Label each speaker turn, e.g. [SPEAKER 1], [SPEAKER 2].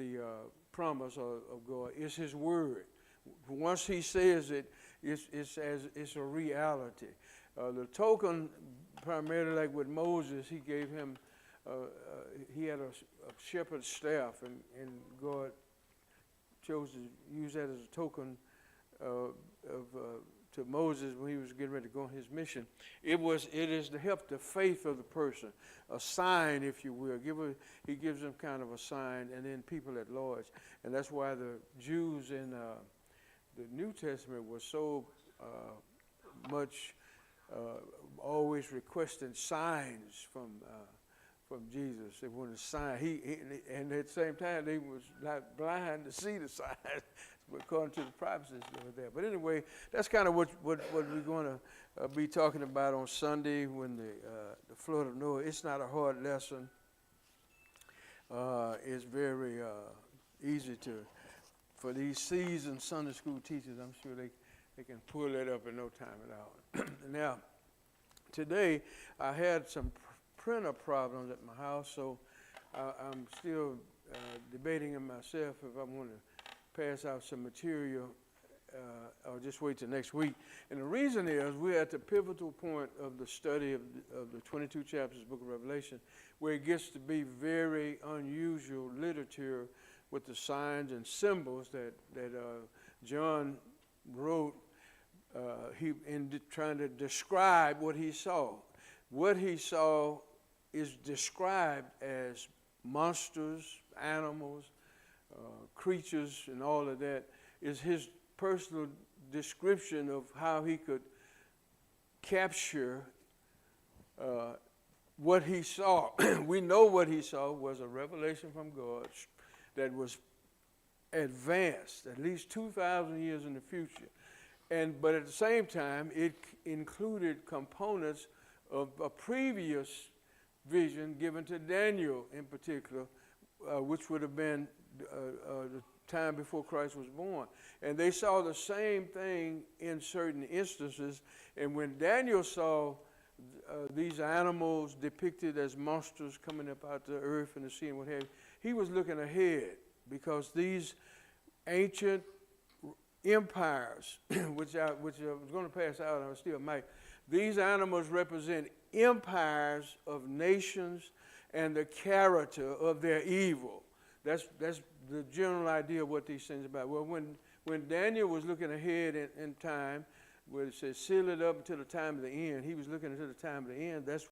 [SPEAKER 1] the promise of God. It's His word. Once He says it, it's a reality. The token, primarily like with Moses, He gave him, he had a shepherd's staff, and God chose to use that as a token to Moses when he was getting ready to go on his mission. It is to help the faith of the person, a sign, if you will. He gives them kind of a sign, and then people at large. And that's why the Jews in the New Testament were so much always requesting signs from Jesus. They wanted a sign. And at the same time, they was not blind to see the signs, according to the prophecies that were there. But anyway, that's kind of what we're going to be talking about on Sunday when the flood of Noah. It's not a hard lesson. It's very easy for these seasoned Sunday school teachers. I'm sure they can pull that up in no time at all. Now, today I had some printer problems at my house, so I'm still debating in myself if I want to pass out some material or just wait till next week. And the reason is we're at the pivotal point of the study of the 22 chapters of the book of Revelation, where it gets to be very unusual literature with the signs and symbols that John wrote trying to describe what he saw. What he saw is described as monsters, animals, creatures, and all of that is his personal description of how he could capture what he saw. We know what he saw was a revelation from God that was advanced, at least 2,000 years in the future. But at the same time, it included components of a previous vision given to Daniel in particular, which would have been the time before Christ was born. And they saw the same thing in certain instances. And when Daniel saw these animals depicted as monsters coming up out the earth and the sea and what have you, he was looking ahead, because these ancient empires, which I was going to pass out, I still might. These animals represent empires of nations and the character of their evil. That's the general idea of what these things are about. Well, when Daniel was looking ahead in time, where it says seal it up until the time of the end, he was looking until the time of the end. That's